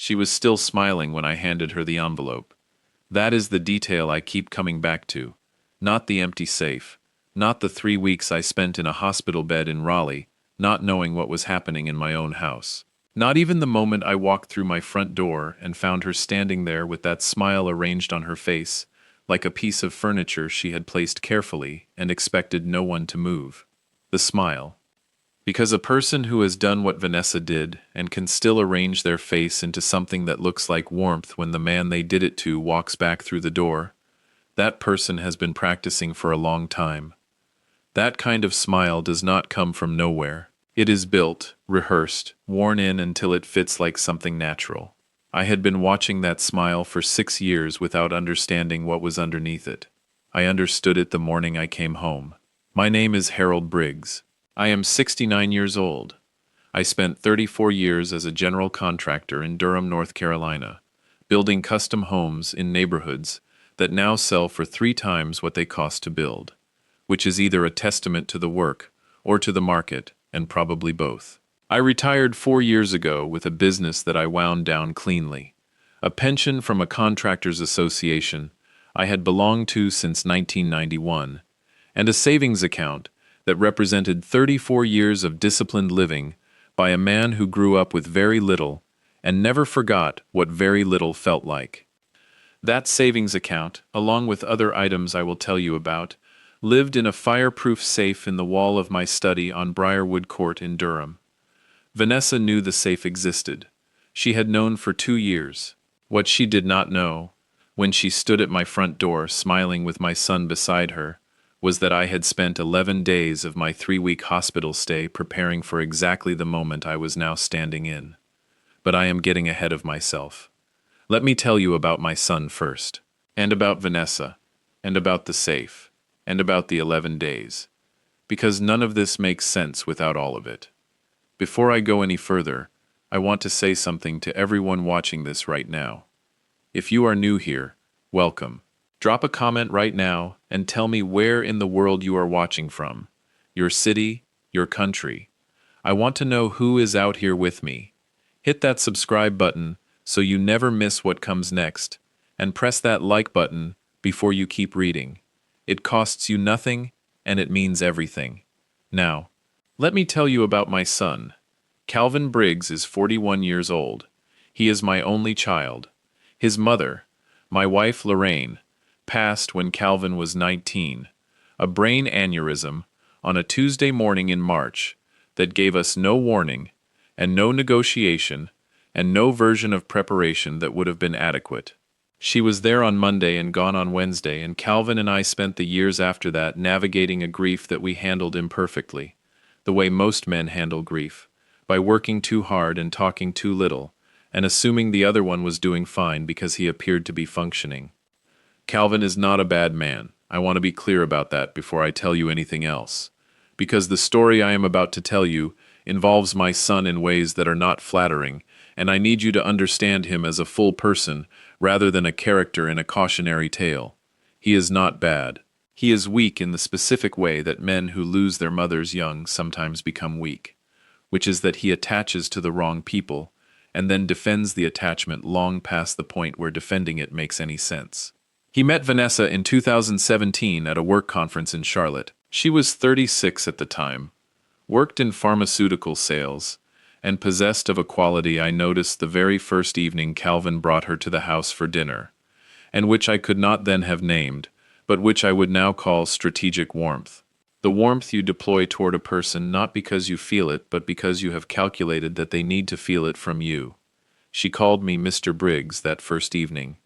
She was still smiling when I handed her the envelope. That is the detail I keep coming back to. Not the empty safe. Not the 3 weeks I spent in a hospital bed in Raleigh, not knowing what was happening in my own house. Not even the moment I walked through my front door and found her standing there with that smile arranged on her face, like a piece of furniture she had placed carefully and expected no one to move. The smile. Because a person who has done what Vanessa did and can still arrange their face into something that looks like warmth when the man they did it to walks back through the door, that person has been practicing for a long time. That kind of smile does not come from nowhere. It is built, rehearsed, worn in until it fits like something natural. I had been watching that smile for 6 years without understanding what was underneath it. I understood it the morning I came home. My name is Harold Briggs. I am 69 years old. I spent 34 years as a general contractor in Durham, North Carolina, building custom homes in neighborhoods that now sell for 3 times what they cost to build, which is either a testament to the work or to the market, and probably both. I retired 4 years ago with a business that I wound down cleanly, a pension from a contractors association I had belonged to since 1991, and a savings account that represented 34 years of disciplined living by a man who grew up with very little and never forgot what very little felt like. That savings account, along with other items I will tell you about, lived in a fireproof safe in the wall of my study on Briarwood Court in Durham. Vanessa knew the safe existed. She had known for 2 years. What she did not know, when she stood at my front door smiling with my son beside her, was that I had spent 11 days of my 3-week hospital stay preparing for exactly the moment I was now standing in. But I am getting ahead of myself. Let me tell you about my son first, and about Vanessa, and about the safe, and about the 11 days, because none of this makes sense without all of it. Before I go any further, I want to say something to everyone watching this right now. If you are new here, welcome. Drop a comment right now and tell me where in the world you are watching from. Your city, your country. I want to know who is out here with me. Hit that subscribe button so you never miss what comes next, and press that like button before you keep reading. It costs you nothing, and it means everything. Now, let me tell you about my son. Calvin Briggs is 41 years old. He is my only child. His mother, my wife Lorraine, passed when Calvin was 19, a brain aneurysm, on a Tuesday morning in March that gave us no warning, and no negotiation, and no version of preparation that would have been adequate. She was there on Monday and gone on Wednesday, and Calvin and I spent the years after that navigating a grief that we handled imperfectly, the way most men handle grief, by working too hard and talking too little, and assuming the other one was doing fine because he appeared to be functioning. Calvin is not a bad man. I want to be clear about that before I tell you anything else, because the story I am about to tell you involves my son in ways that are not flattering, and I need you to understand him as a full person rather than a character in a cautionary tale. He is not bad. He is weak in the specific way that men who lose their mothers young sometimes become weak, which is that he attaches to the wrong people and then defends the attachment long past the point where defending it makes any sense. He met Vanessa in 2017 at a work conference in Charlotte. She was 36 at the time, worked in pharmaceutical sales, and possessed of a quality I noticed the very first evening Calvin brought her to the house for dinner, and which I could not then have named, but which I would now call strategic warmth. The warmth you deploy toward a person not because you feel it, but because you have calculated that they need to feel it from you. She called me Mr. Briggs that first evening.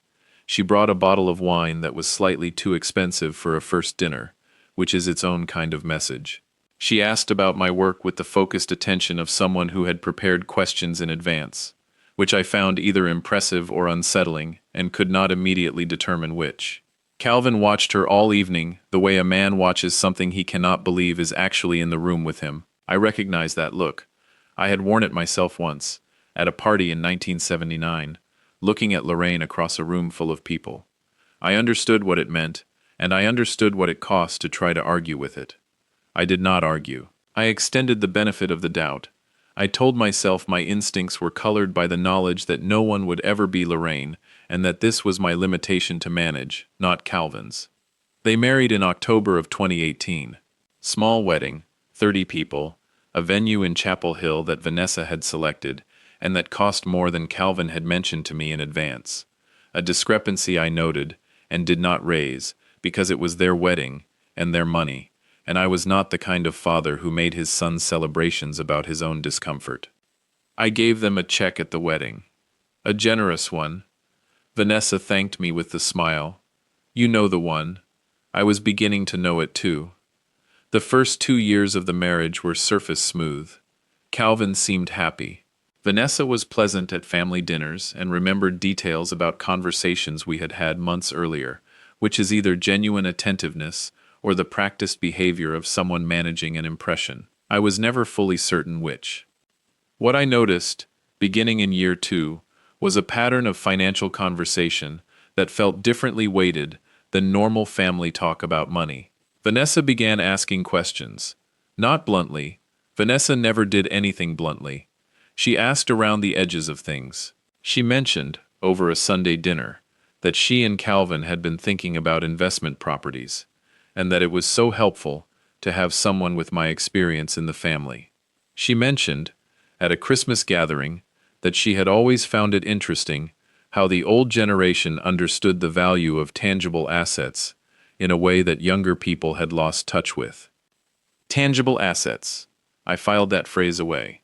She brought a bottle of wine that was slightly too expensive for a first dinner, which is its own kind of message. She asked about my work with the focused attention of someone who had prepared questions in advance, which I found either impressive or unsettling, and could not immediately determine which. Calvin watched her all evening, the way a man watches something he cannot believe is actually in the room with him. I recognized that look. I had worn it myself once, at a party in 1979, looking at Lorraine across a room full of people. I understood what it meant, and I understood what it cost to try to argue with it. I did not argue. I extended the benefit of the doubt. I told myself my instincts were colored by the knowledge that no one would ever be Lorraine, and that this was my limitation to manage, not Calvin's. They married in October of 2018. Small wedding, 30 people, a venue in Chapel Hill that Vanessa had selected, and that cost more than Calvin had mentioned to me in advance. A discrepancy I noted, and did not raise, because it was their wedding, and their money, and I was not the kind of father who made his son's celebrations about his own discomfort. I gave them a check at the wedding. A generous one. Vanessa thanked me with the smile. You know the one. I was beginning to know it too. The first 2 years of the marriage were surface smooth. Calvin seemed happy. Vanessa was pleasant at family dinners and remembered details about conversations we had had months earlier, which is either genuine attentiveness or the practiced behavior of someone managing an impression. I was never fully certain which. What I noticed, beginning in year 2, was a pattern of financial conversation that felt differently weighted than normal family talk about money. Vanessa began asking questions. Not bluntly. Vanessa never did anything bluntly. She asked around the edges of things. She mentioned, over a Sunday dinner, that she and Calvin had been thinking about investment properties, and that it was so helpful to have someone with my experience in the family. She mentioned, at a Christmas gathering, that she had always found it interesting how the old generation understood the value of tangible assets in a way that younger people had lost touch with. Tangible assets. I filed that phrase away.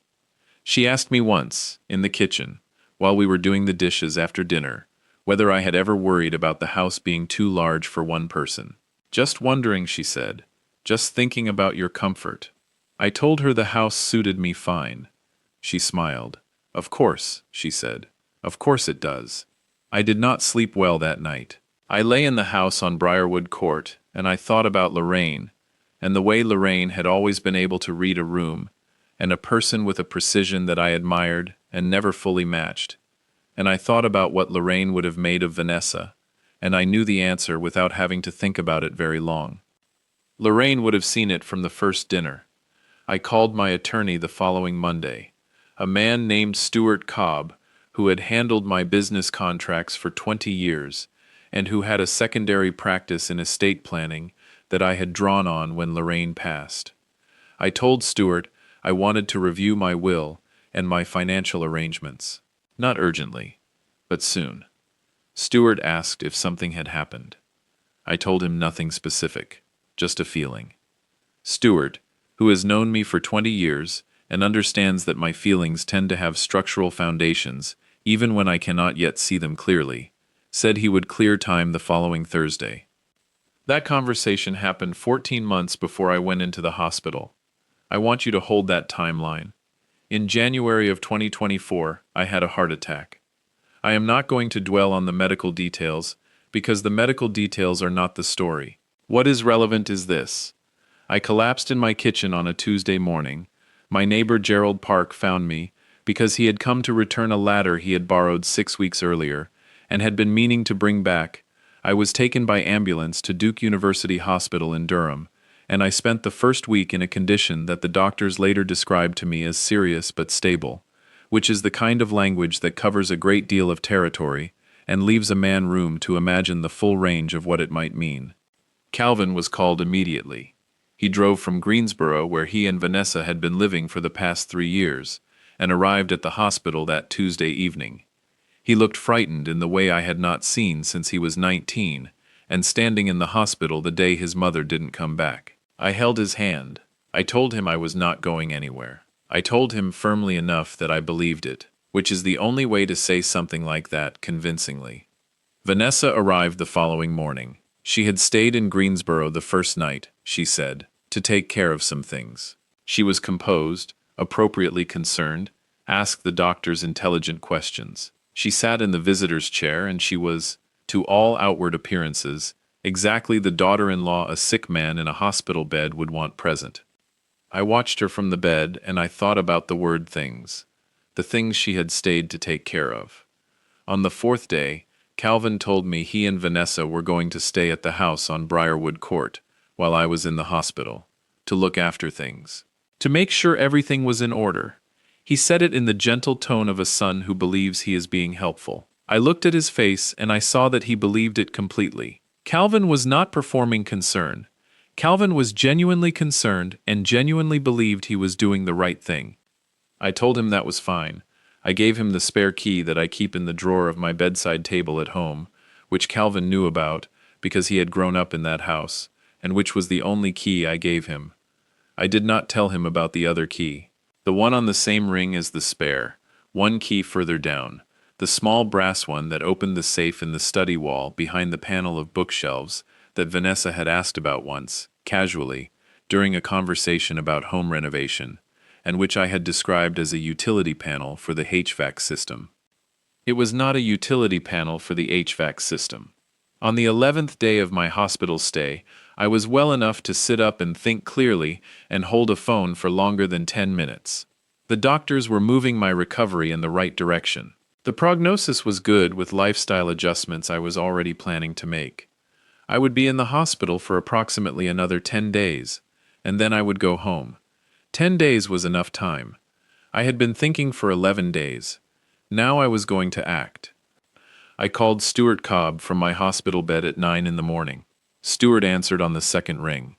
She asked me once, in the kitchen, while we were doing the dishes after dinner, whether I had ever worried about the house being too large for one person. Just wondering, she said. Just thinking about your comfort. I told her the house suited me fine. She smiled. Of course, she said. Of course it does. I did not sleep well that night. I lay in the house on Briarwood Court, and I thought about Lorraine, and the way Lorraine had always been able to read a room, and a person with a precision that I admired and never fully matched. And I thought about what Lorraine would have made of Vanessa, and I knew the answer without having to think about it very long. Lorraine would have seen it from the first dinner. I called my attorney the following Monday, a man named Stuart Cobb, who had handled my business contracts for 20 years, and who had a secondary practice in estate planning that I had drawn on when Lorraine passed. I told Stuart I wanted to review my will and my financial arrangements. Not urgently, but soon. Stuart asked if something had happened. I told him nothing specific, just a feeling. Stuart, who has known me for 20 years and understands that my feelings tend to have structural foundations even when I cannot yet see them clearly, said he would clear time the following Thursday. That conversation happened 14 months before I went into the hospital. I want you to hold that timeline. In January of 2024, I had a heart attack. I am not going to dwell on the medical details because the medical details are not the story. What is relevant is this. I collapsed in my kitchen on a Tuesday morning. My neighbor Gerald Park found me because he had come to return a ladder he had borrowed 6 weeks earlier and had been meaning to bring back. I was taken by ambulance to Duke University Hospital in Durham, and I spent the first week in a condition that the doctors later described to me as serious but stable, which is the kind of language that covers a great deal of territory and leaves a man room to imagine the full range of what it might mean. Calvin was called immediately. He drove from Greensboro, where he and Vanessa had been living for the past 3 years, and arrived at the hospital that Tuesday evening. He looked frightened in the way I had not seen since he was 19, and standing in the hospital the day his mother didn't come back. I held his hand. I told him I was not going anywhere. I told him firmly enough that I believed it, which is the only way to say something like that convincingly. Vanessa arrived the following morning. She had stayed in Greensboro the first night, she said, to take care of some things. She was composed, appropriately concerned, asked the doctors intelligent questions. She sat in the visitor's chair, and she was, to all outward appearances, exactly the daughter-in-law a sick man in a hospital bed would want present. I watched her from the bed, and I thought about the word things, the things she had stayed to take care of. On the 4th day, Calvin told me he and Vanessa were going to stay at the house on Briarwood Court while I was in the hospital, to look after things, to make sure everything was in order. He said it in the gentle tone of a son who believes he is being helpful. I looked at his face and I saw that he believed it completely. Calvin was not performing concern. Calvin was genuinely concerned and genuinely believed he was doing the right thing. I told him that was fine. I gave him the spare key that I keep in the drawer of my bedside table at home, which Calvin knew about because he had grown up in that house, and which was the only key I gave him. I did not tell him about the other key, the one on the same ring as the spare, one key further down, the small brass one that opened the safe in the study wall behind the panel of bookshelves that Vanessa had asked about once, casually, during a conversation about home renovation, and which I had described as a utility panel for the HVAC system. It was not a utility panel for the HVAC system. On the 11th day of my hospital stay, I was well enough to sit up and think clearly and hold a phone for longer than 10 minutes. The doctors were moving my recovery in the right direction. The prognosis was good with lifestyle adjustments I was already planning to make. I would be in the hospital for approximately another 10 days, and then I would go home. 10 days was enough time. I had been thinking for 11 days. Now I was going to act. I called Stuart Cobb from my hospital bed at 9 in the morning. Stuart answered on the second ring.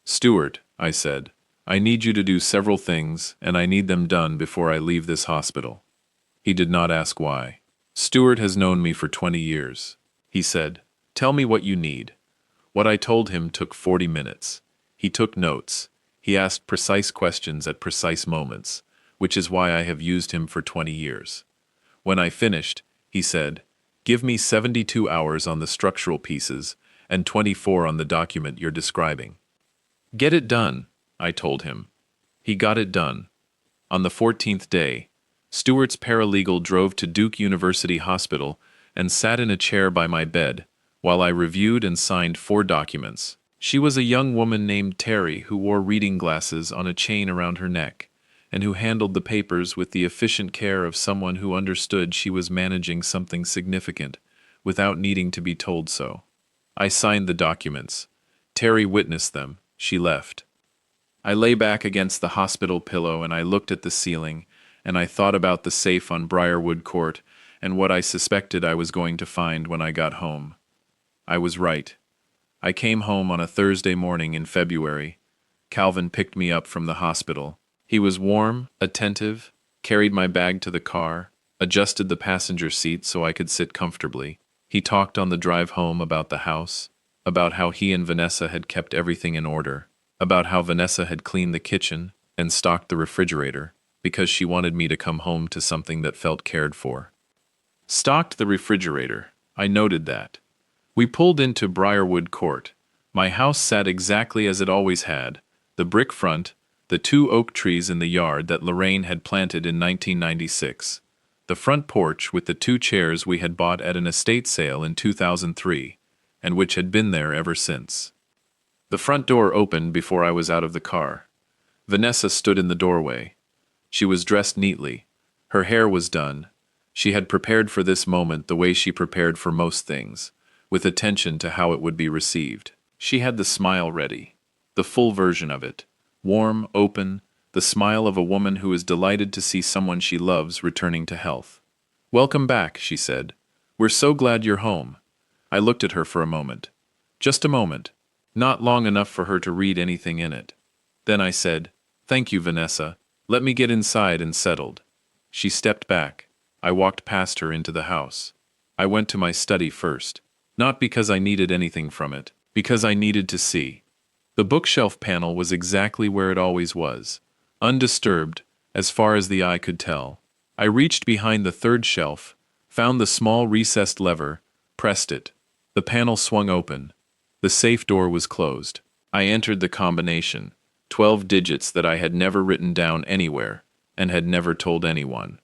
"Stuart," I said, "I need you to do several things, and I need them done before I leave this hospital." He did not ask why. "Stuart has known me for 20 years. He said, 'Tell me what you need.' What I told him took 40 minutes. He took notes. He asked precise questions at precise moments, which is why I have used him for 20 years. When I finished, he said, 'Give me 72 hours on the structural pieces and 24 on the document you're describing.' 'Get it done,' I told him. He got it done. On the 14th day, Stuart's paralegal drove to Duke University Hospital and sat in a chair by my bed while I reviewed and signed 4 documents. She was a young woman named Terry who wore reading glasses on a chain around her neck, and who handled the papers with the efficient care of someone who understood she was managing something significant without needing to be told so. I signed the documents. Terry witnessed them. She left. I lay back against the hospital pillow and I looked at the ceiling, and I thought about the safe on Briarwood Court and what I suspected I was going to find when I got home. I was right. I came home on a Thursday morning in February. Calvin picked me up from the hospital. He was warm, attentive, carried my bag to the car, adjusted the passenger seat so I could sit comfortably. He talked on the drive home about the house, about how he and Vanessa had kept everything in order, about how Vanessa had cleaned the kitchen and stocked the refrigerator because she wanted me to come home to something that felt cared for. Stocked the refrigerator. I noted that. We pulled into Briarwood Court. My house sat exactly as it always had, the brick front, the 2 oak trees in the yard that Lorraine had planted in 1996, the front porch with the 2 chairs we had bought at an estate sale in 2003, and which had been there ever since. The front door opened before I was out of the car. Vanessa stood in the doorway. She was dressed neatly. Her hair was done. She had prepared for this moment the way she prepared for most things, with attention to how it would be received. She had the smile ready, the full version of it, warm, open, the smile of a woman who is delighted to see someone she loves returning to health. "Welcome back," she said. "We're so glad you're home." I looked at her for a moment. Just a moment, not long enough for her to read anything in it. Then I said, "Thank you, Vanessa. Let me get inside and settled." She stepped back. I walked past her into the house. I went to my study first. Not because I needed anything from it, because I needed to see. The bookshelf panel was exactly where it always was, undisturbed, as far as the eye could tell. I reached behind the 3rd shelf, found the small recessed lever, pressed it. The panel swung open. The safe door was closed. I entered the combination, 12 digits that I had never written down anywhere, and had never told anyone.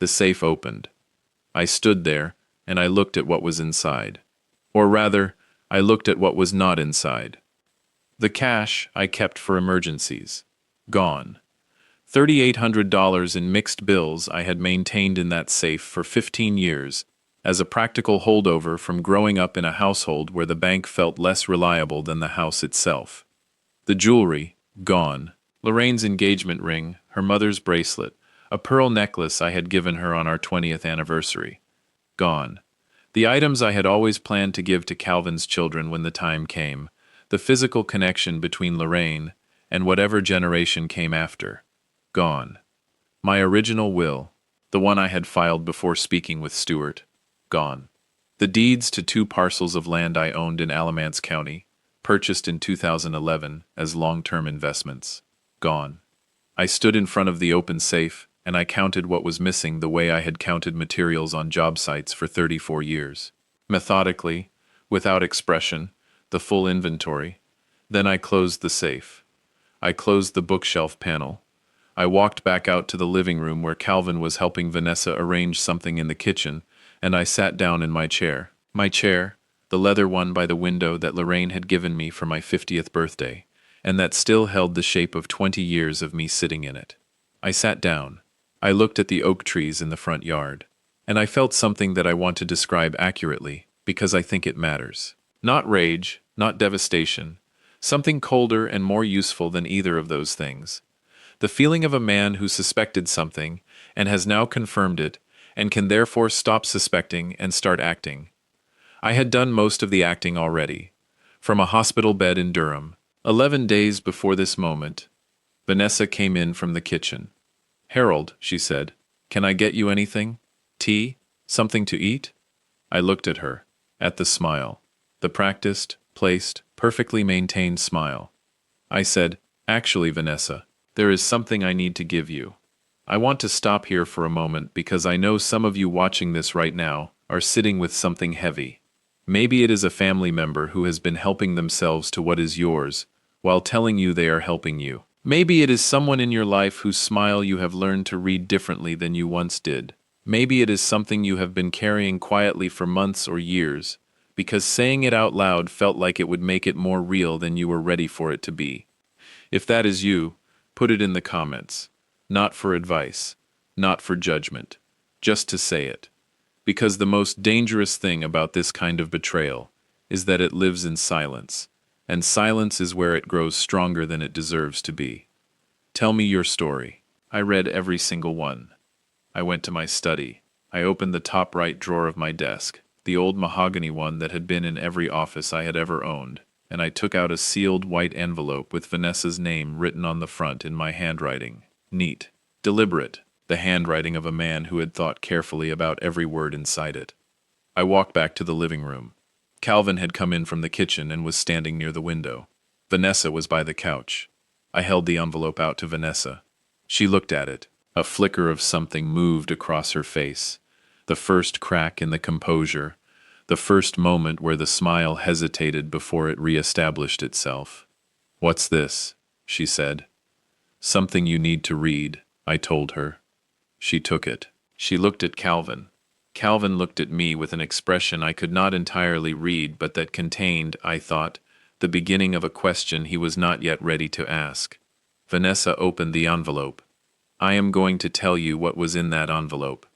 The safe opened. I stood there, and I looked at what was inside. Or rather, I looked at what was not inside. The cash I kept for emergencies. Gone. $3,800 in mixed bills I had maintained in that safe for 15 years, as a practical holdover from growing up in a household where the bank felt less reliable than the house itself. The jewelry, gone. Lorraine's engagement ring, her mother's bracelet, A pearl necklace I had given her on our 20th anniversary. Gone. The items I had always planned to give to Calvin's children when the time came, the physical connection between Lorraine and whatever generation came after. Gone. My original will, the one I had filed before speaking with Stewart. Gone. The deeds to 2 parcels of land I owned in Alamance County, purchased in 2011 as long-term investments. Gone. I stood in front of the open safe, and I counted what was missing the way I had counted materials on job sites for 34 years. Methodically, without expression, the full inventory. Then I closed the safe. I closed the bookshelf panel. I walked back out to the living room where Calvin was helping Vanessa arrange something in the kitchen, and I sat down in my chair. My chair, the leather one by the window that Lorraine had given me for my 50th birthday, and that still held the shape of 20 years of me sitting in it. I sat down. I looked at the oak trees in the front yard, and I felt something that I want to describe accurately, because I think it matters. Not rage, not devastation, something colder and more useful than either of those things. The feeling of a man who suspected something and has now confirmed it and can therefore stop suspecting and start acting. I had done most of the acting already. From a hospital bed in Durham, 11 days before this moment, Vanessa came in from the kitchen. "Harold," she said, "can I get you anything? Tea? Something to eat?" I looked at her, at the smile, the practiced, placed, perfectly maintained smile. I said, "Actually, Vanessa, there is something I need to give you. I want to stop here for a moment because I know some of you watching this right now are sitting with something heavy. Maybe it is a family member who has been helping themselves to what is yours while telling you they are helping you. Maybe it is someone in your life whose smile you have learned to read differently than you once did. Maybe it is something you have been carrying quietly for months or years, because saying it out loud felt like it would make it more real than you were ready for it to be. If that is you, put it in the comments. Not for advice, not for judgment, just to say it. Because the most dangerous thing about this kind of betrayal is that it lives in silence, and silence is where it grows stronger than it deserves to be. Tell me your story. I read every single one. I went to my study. I opened the top right drawer of my desk, the old mahogany one that had been in every office I had ever owned, and I took out a sealed white envelope with Vanessa's name written on the front in my handwriting. Neat, deliberate, the handwriting of a man who had thought carefully about every word inside it. I walked back to the living room. Calvin had come in from the kitchen and was standing near the window. Vanessa was by the couch. I held the envelope out to Vanessa. She looked at it. A flicker of something moved across her face. The first crack in the composure. The first moment where the smile hesitated before it re-established itself. "What's this?" she said. "Something you need to read," I told her. She took it. She looked at Calvin. Calvin looked at me with an expression I could not entirely read, but that contained, I thought, the beginning of a question he was not yet ready to ask. Vanessa opened the envelope. "I am going to tell you what was in that envelope.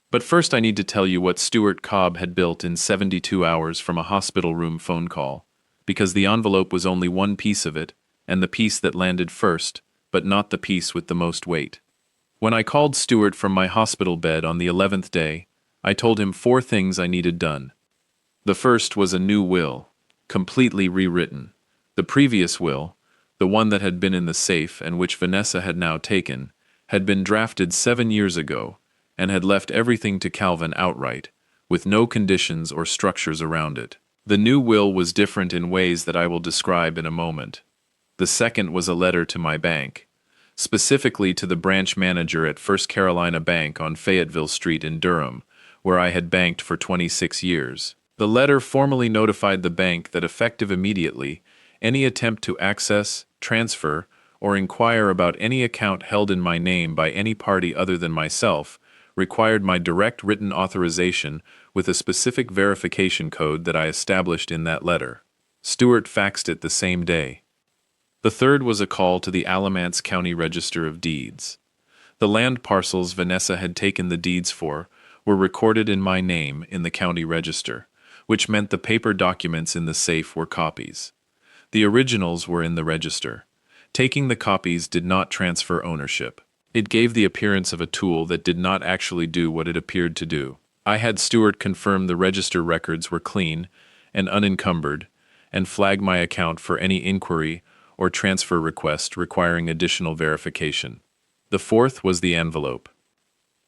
But first I need to tell you what Stuart Cobb had built in 72 hours from a hospital room phone call, because the envelope was only one piece of it, and the piece that landed first, but not the piece with the most weight. When I called Stuart from my hospital bed on the 11th day, I told him 4 things I needed done. The first was a new will, completely rewritten. The previous will, the one that had been in the safe and which Vanessa had now taken, had been drafted 7 years ago and had left everything to Calvin outright, with no conditions or structures around it. The new will was different in ways that I will describe in a moment. The second was a letter to my bank, specifically to the branch manager at First Carolina Bank on Fayetteville Street in Durham, where I had banked for 26 years. The letter formally notified the bank that effective immediately, any attempt to access, transfer, or inquire about any account held in my name by any party other than myself required my direct written authorization with a specific verification code that I established in that letter. Stewart faxed it the same day. The third was a call to the Alamance County Register of Deeds. The land parcels Vanessa had taken the deeds for were recorded in my name in the county register, which meant the paper documents in the safe were copies. The originals were in the register. Taking the copies did not transfer ownership. It gave the appearance of a tool that did not actually do what it appeared to do. I had Stewart confirm the register records were clean and unencumbered, and flag my account for any inquiry or transfer request requiring additional verification. The fourth was the envelope.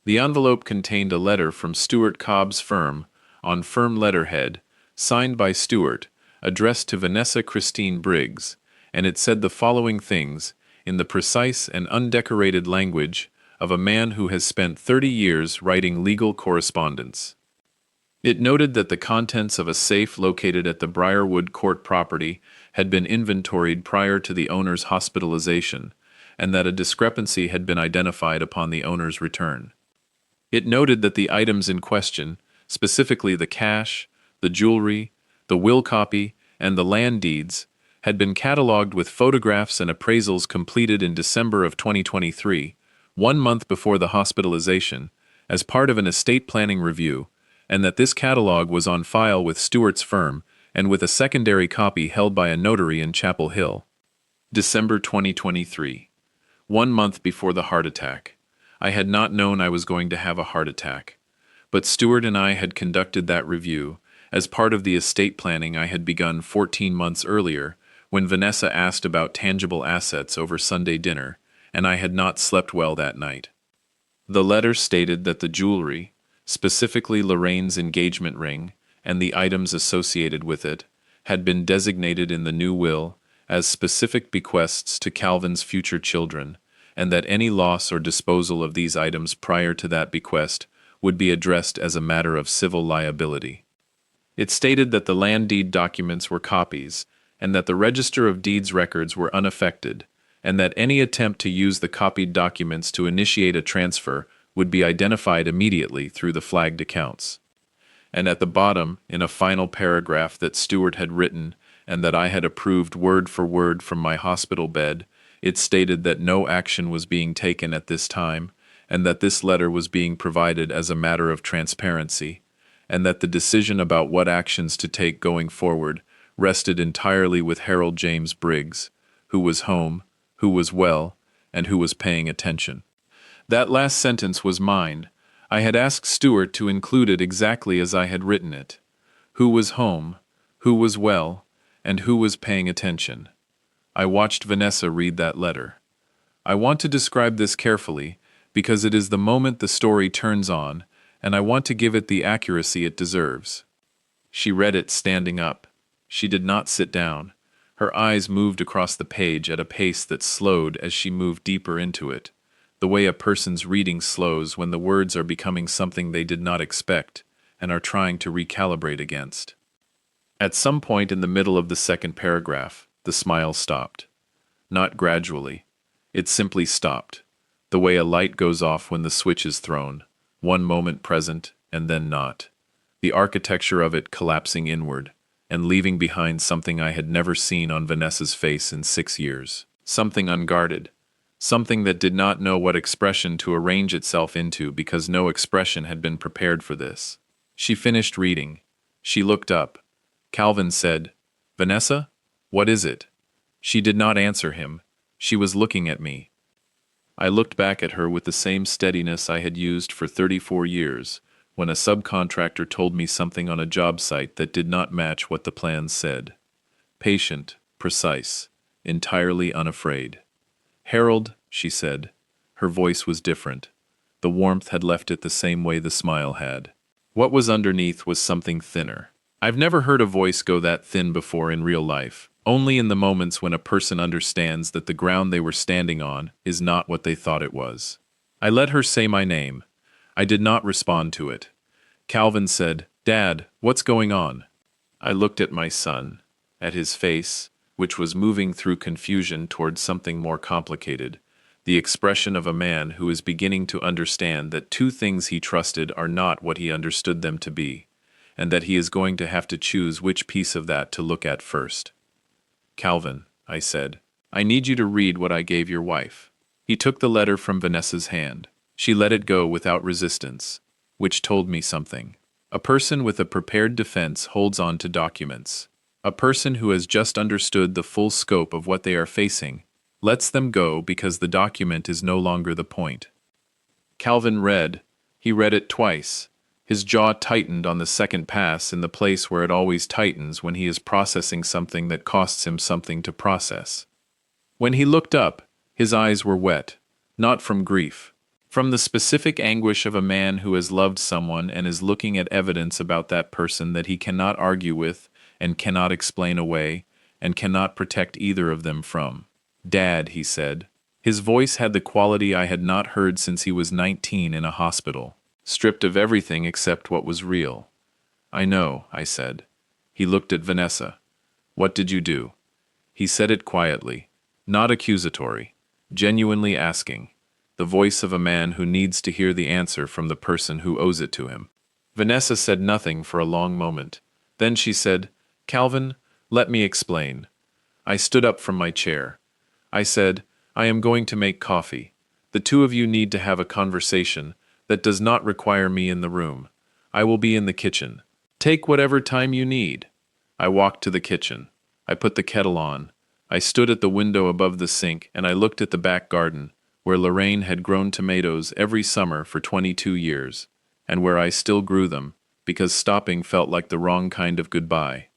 The envelope contained a letter from Stewart Cobb's firm, on firm letterhead, signed by Stewart, addressed to Vanessa Christine Briggs, and it said the following things, in the precise and undecorated language of a man who has spent 30 years writing legal correspondence. It noted that the contents of a safe located at the Briarwood Court property had been inventoried prior to the owner's hospitalization, and that a discrepancy had been identified upon the owner's return. It noted that the items in question, specifically the cash, the jewelry, the will copy, and the land deeds, had been catalogued with photographs and appraisals completed in December of 2023, 1 month before the hospitalization, as part of an estate planning review, and that this catalog was on file with Stewart's firm and with a secondary copy held by a notary in Chapel Hill. December 2023. 1 month before the heart attack. I had not known I was going to have a heart attack. But Stewart and I had conducted that review as part of the estate planning I had begun 14 months earlier when Vanessa asked about tangible assets over Sunday dinner, and I had not slept well that night. The letter stated that the jewelry, specifically Lorraine's engagement ring, and the items associated with it, had been designated in the new will as specific bequests to Calvin's future children, and that any loss or disposal of these items prior to that bequest would be addressed as a matter of civil liability. It stated that the land deed documents were copies, and that the Register of Deeds records were unaffected, and that any attempt to use the copied documents to initiate a transfer would be identified immediately through the flagged accounts. And at the bottom, in a final paragraph that Stewart had written and that I had approved word for word from my hospital bed, it stated that no action was being taken at this time, and that this letter was being provided as a matter of transparency, and that the decision about what actions to take going forward rested entirely with Harold James Briggs, who was home, who was well, and who was paying attention. That last sentence was mine. I had asked Stewart to include it exactly as I had written it. Who was home, who was well, and who was paying attention. I watched Vanessa read that letter. I want to describe this carefully because it is the moment the story turns on, and I want to give it the accuracy it deserves. She read it standing up. She did not sit down. Her eyes moved across the page at a pace that slowed as she moved deeper into it, the way a person's reading slows when the words are becoming something they did not expect and are trying to recalibrate against. At some point in the middle of the second paragraph, the smile stopped. Not gradually. It simply stopped, the way a light goes off when the switch is thrown, one moment present and then not. The architecture of it collapsing inward, and leaving behind something I had never seen on Vanessa's face in 6 years. Something unguarded. Something that did not know what expression to arrange itself into because no expression had been prepared for this. She finished reading. She looked up. Calvin said, "Vanessa, what is it?" She did not answer him. She was looking at me. I looked back at her with the same steadiness I had used for 34 years, when a subcontractor told me something on a job site that did not match what the plans said. Patient, precise, entirely unafraid. "Harold," she said. Her voice was different. The warmth had left it the same way the smile had. What was underneath was something thinner. I've never heard a voice go that thin before in real life, only in the moments when a person understands that the ground they were standing on is not what they thought it was. I let her say my name. I did not respond to it. Calvin said, "Dad, what's going on?" I looked at my son, at his face, which was moving through confusion towards something more complicated, the expression of a man who is beginning to understand that two things he trusted are not what he understood them to be, and that he is going to have to choose which piece of that to look at first. "Calvin," I said, "I need you to read what I gave your wife." He took the letter from Vanessa's hand. She let it go without resistance, which told me something. A person with a prepared defense holds on to documents. A person who has just understood the full scope of what they are facing Lets them go because the document is no longer the point. Calvin read. He read it twice. His jaw tightened on the second pass in the place where it always tightens when he is processing something that costs him something to process. When he looked up, his eyes were wet, not from grief, from the specific anguish of a man who has loved someone and is looking at evidence about that person that he cannot argue with and cannot explain away and cannot protect either of them from. "Dad," he said. His voice had the quality I had not heard since he was 19 in a hospital, stripped of everything except what was real. "I know," I said. He looked at Vanessa. "What did you do?" He said it quietly, not accusatory, genuinely asking, the voice of a man who needs to hear the answer from the person who owes it to him. Vanessa said nothing for a long moment. Then she said, "Calvin, let me explain." I stood up from my chair. I said, "I am going to make coffee. The two of you need to have a conversation that does not require me in the room. I will be in the kitchen. Take whatever time you need." I walked to the kitchen. I put the kettle on. I stood at the window above the sink and I looked at the back garden, where Lorraine had grown tomatoes every summer for 22 years, and where I still grew them, because stopping felt like the wrong kind of goodbye.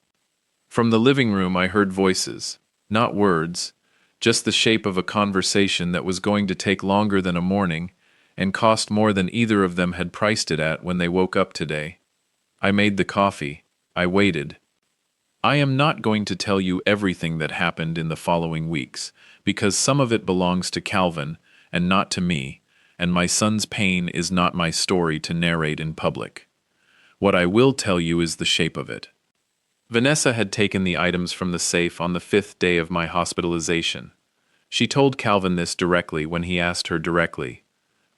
From the living room I heard voices, not words, just the shape of a conversation that was going to take longer than a morning and cost more than either of them had priced it at when they woke up today. I made the coffee. I waited. I am not going to tell you everything that happened in the following weeks, because some of it belongs to Calvin and not to me, and my son's pain is not my story to narrate in public. What I will tell you is the shape of it. Vanessa had taken the items from the safe on the 5th day of my hospitalization. She told Calvin this directly when he asked her directly,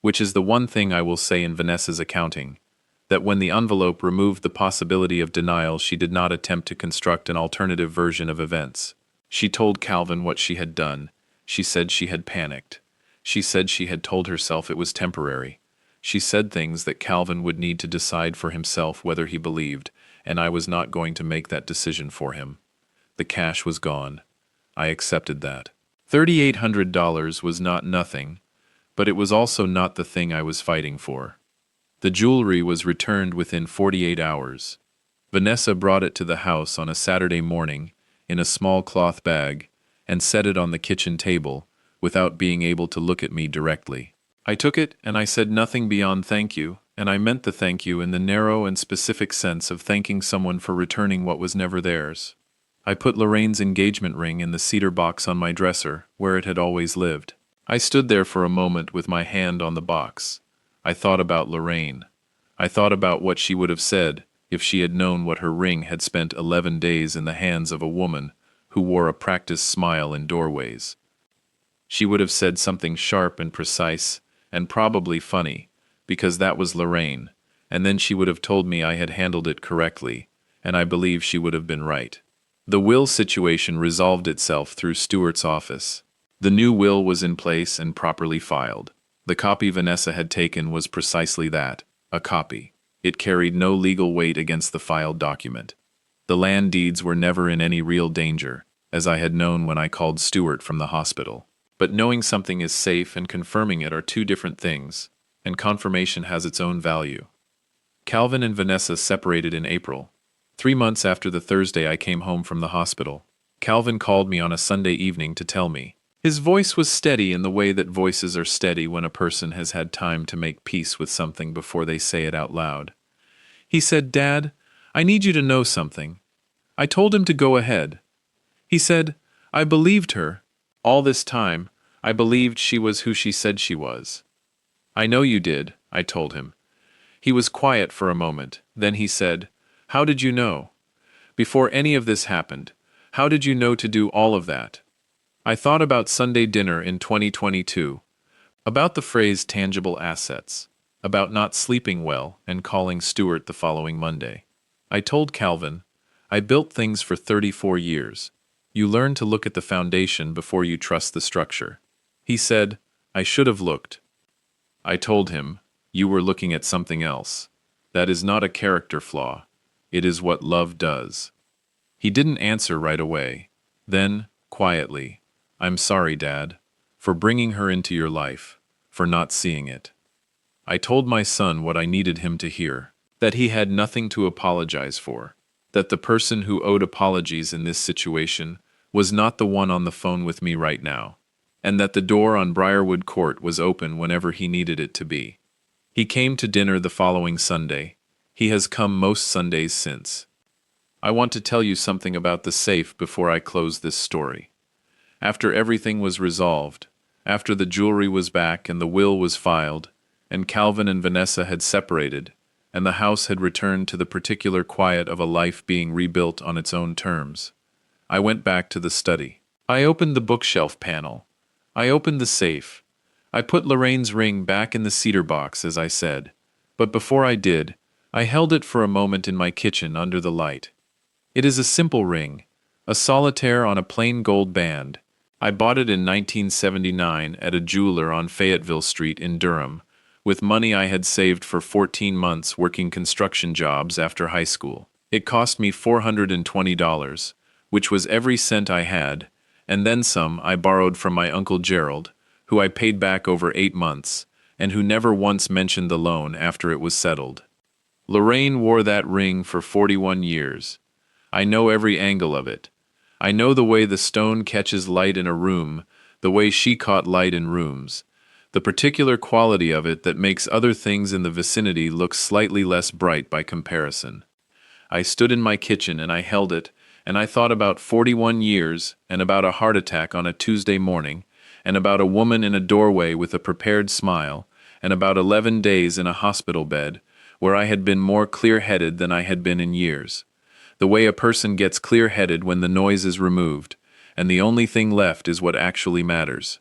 which is the one thing I will say in Vanessa's accounting, that when the envelope removed the possibility of denial, she did not attempt to construct an alternative version of events. She told Calvin what she had done. She said she had panicked. She said she had told herself it was temporary. She said things that Calvin would need to decide for himself whether he believed, and I was not going to make that decision for him. The cash was gone. I accepted that. $3,800 was not nothing, but it was also not the thing I was fighting for. The jewelry was returned within 48 hours. Vanessa brought it to the house on a Saturday morning in a small cloth bag and set it on the kitchen table without being able to look at me directly. I took it and I said nothing beyond thank you, and I meant the thank you in the narrow and specific sense of thanking someone for returning what was never theirs. I put Lorraine's engagement ring in the cedar box on my dresser, where it had always lived. I stood there for a moment with my hand on the box. I thought about Lorraine. I thought about what she would have said if she had known what her ring had spent 11 days in the hands of a woman who wore a practiced smile in doorways. She would have said something sharp and precise, and probably funny, because that was Lorraine, and then she would have told me I had handled it correctly, and I believe she would have been right. The will situation resolved itself through Stuart's office. The new will was in place and properly filed. The copy Vanessa had taken was precisely that, a copy. It carried no legal weight against the filed document. The land deeds were never in any real danger, as I had known when I called Stuart from the hospital. But knowing something is safe and confirming it are two different things, and confirmation has its own value. Calvin and Vanessa separated in April. 3 months after the Thursday I came home from the hospital, Calvin called me on a Sunday evening to tell me. His voice was steady in the way that voices are steady when a person has had time to make peace with something before they say it out loud. He said, "Dad, I need you to know something." I told him to go ahead. He said, "I believed her. All this time, I believed she was who she said she was." "I know you did," I told him. He was quiet for a moment. Then he said, "How did you know? Before any of this happened, how did you know to do all of that?" I thought about Sunday dinner in 2022, about the phrase tangible assets, about not sleeping well and calling Stuart the following Monday. I told Calvin, "I built things for 34 years. You learn to look at the foundation before you trust the structure." He said, "I should have looked." I told him, "You were looking at something else. That is not a character flaw. It is what love does." He didn't answer right away. Then, quietly, "I'm sorry, Dad." for bringing her into your life, for not seeing it. I told my son what I needed him to hear, that he had nothing to apologize for, that the person who owed apologies in this situation was not the one on the phone with me right now, and that the door on Briarwood Court was open whenever he needed it to be. He came to dinner the following Sunday. He has come most Sundays since. I want to tell you something about the safe before I close this story. After everything was resolved, after the jewelry was back and the will was filed, and Calvin and Vanessa had separated, and the house had returned to the particular quiet of a life being rebuilt on its own terms, I went back to the study. I opened the bookshelf panel. I opened the safe. I put Lorraine's ring back in the cedar box, as I said, but before I did, I held it for a moment in my kitchen under the light. It is a simple ring, a solitaire on a plain gold band. I bought it in 1979 at a jeweler on Fayetteville Street in Durham, with money I had saved for 14 months working construction jobs after high school. It cost me $420, which was every cent I had, and then some I borrowed from my Uncle Gerald, who I paid back over 8 months, and who never once mentioned the loan after it was settled. Lorraine wore that ring for 41 years. I know every angle of it. I know the way the stone catches light in a room, the way she caught light in rooms, the particular quality of it that makes other things in the vicinity look slightly less bright by comparison. I stood in my kitchen and I held it, and I thought about 41 years, and about a heart attack on a Tuesday morning, and about a woman in a doorway with a prepared smile, and about 11 days in a hospital bed, where I had been more clear-headed than I had been in years. The way a person gets clear-headed when the noise is removed, and the only thing left is what actually matters.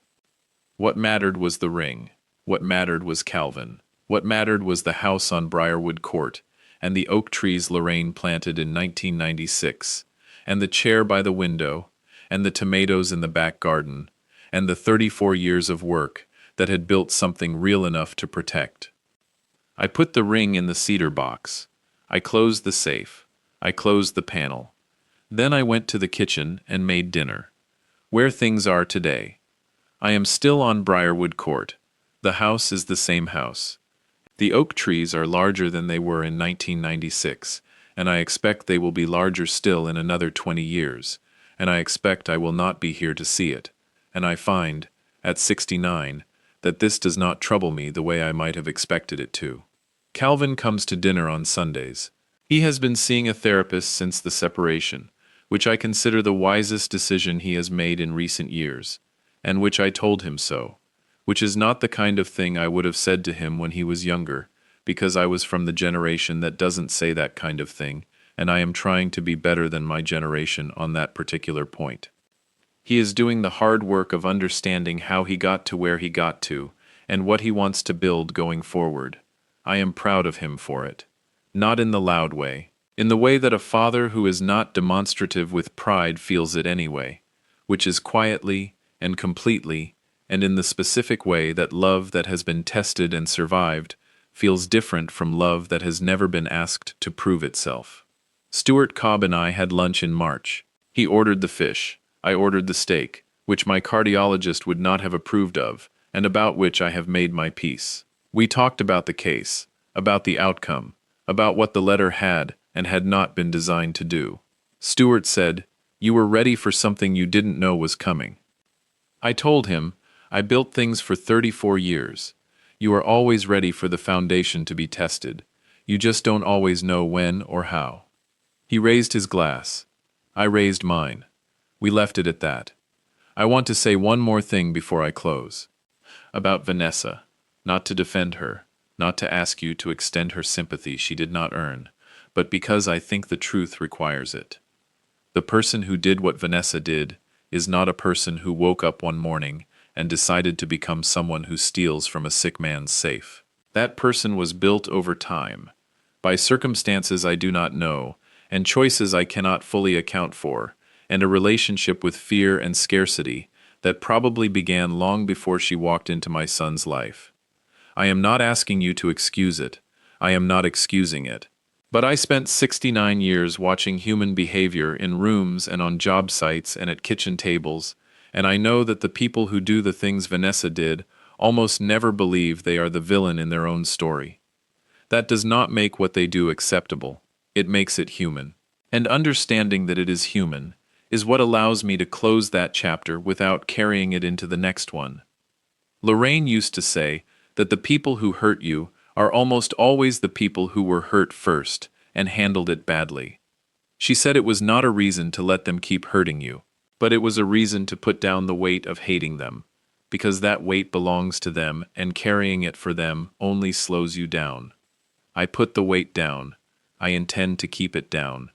What mattered was the ring. What mattered was Calvin. What mattered was the house on Briarwood Court, and the oak trees Lorraine planted in 1996, and the chair by the window, and the tomatoes in the back garden, and the 34 years of work that had built something real enough to protect. I put the ring in the cedar box. I closed the safe. I closed the panel. Then I went to the kitchen and made dinner. Where things are today. I am still on Briarwood Court. The house is the same house. The oak trees are larger than they were in 1996, and I expect they will be larger still in another 20 years, and I expect I will not be here to see it, and I find, at 69, that this does not trouble me the way I might have expected it to. Calvin comes to dinner on Sundays. He has been seeing a therapist since the separation, which I consider the wisest decision he has made in recent years, and which I told him so, which is not the kind of thing I would have said to him when he was younger, because I was from the generation that doesn't say that kind of thing, and I am trying to be better than my generation on that particular point. He is doing the hard work of understanding how he got to where he got to, and what he wants to build going forward. I am proud of him for it. Not in the loud way, in the way that a father who is not demonstrative with pride feels it anyway, which is quietly and completely, and in the specific way that love that has been tested and survived feels different from love that has never been asked to prove itself. Stuart Cobb and I had lunch in March. He ordered the fish. I ordered the steak, which my cardiologist would not have approved of, and about which I have made my peace. We talked about the case, about the outcome, about what the letter had and had not been designed to do. Stuart said, "You were ready for something you didn't know was coming." I told him, "I built things for 34 years. You are always ready for the foundation to be tested. You just don't always know when or how." He raised his glass. I raised mine. We left it at that. I want to say one more thing before I close. About Vanessa. Not to defend her, not to ask you to extend her sympathy she did not earn, but because I think the truth requires it. The person who did what Vanessa did is not a person who woke up one morning and decided to become someone who steals from a sick man's safe. That person was built over time, by circumstances I do not know, and choices I cannot fully account for, and a relationship with fear and scarcity that probably began long before she walked into my son's life. I am not asking you to excuse it. I am not excusing it. But I spent 69 years watching human behavior in rooms and on job sites and at kitchen tables, And I know that the people who do the things Vanessa did almost never believe they are the villain in their own story. That does not make what they do acceptable. It makes it human. And understanding that it is human is what allows me to close that chapter without carrying it into the next one. Lorraine used to say that the people who hurt you are almost always the people who were hurt first and handled it badly. She said it was not a reason to let them keep hurting you, but it was a reason to put down the weight of hating them, because that weight belongs to them and carrying it for them only slows you down. I put the weight down. I intend to keep it down.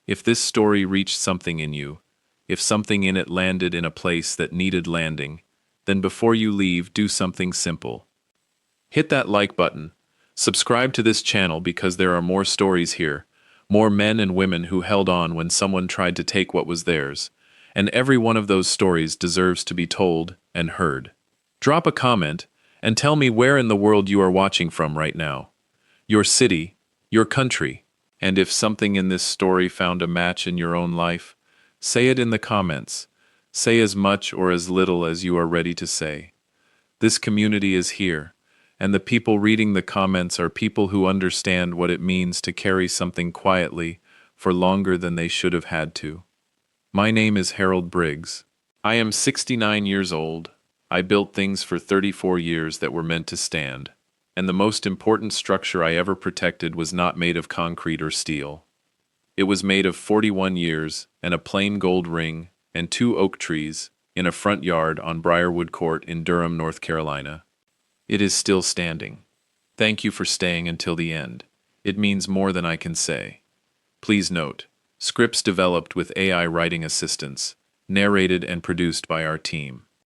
If this story reached something in you, if something in it landed in a place that needed landing, then before you leave, do something simple. Hit that like button. Subscribe to this channel because there are more stories here, more men and women who held on when someone tried to take what was theirs, and every one of those stories deserves to be told and heard. Drop a comment and tell me where in the world you are watching from right now. Your city, your country, and if something in this story found a match in your own life, say it in the comments. Say as much or as little as you are ready to say. This community is here, and the people reading the comments are people who understand what it means to carry something quietly for longer than they should have had to. My name is Harold Briggs. I am 69 years old. I built things for 34 years that were meant to stand. And the most important structure I ever protected was not made of concrete or steel. It was made of 41 years and a plain gold ring and 2 oak trees in a front yard on Briarwood Court in Durham, North Carolina. It is still standing. Thank you for staying until the end. It means more than I can say. Please note, scripts developed with AI writing assistance, narrated and produced by our team.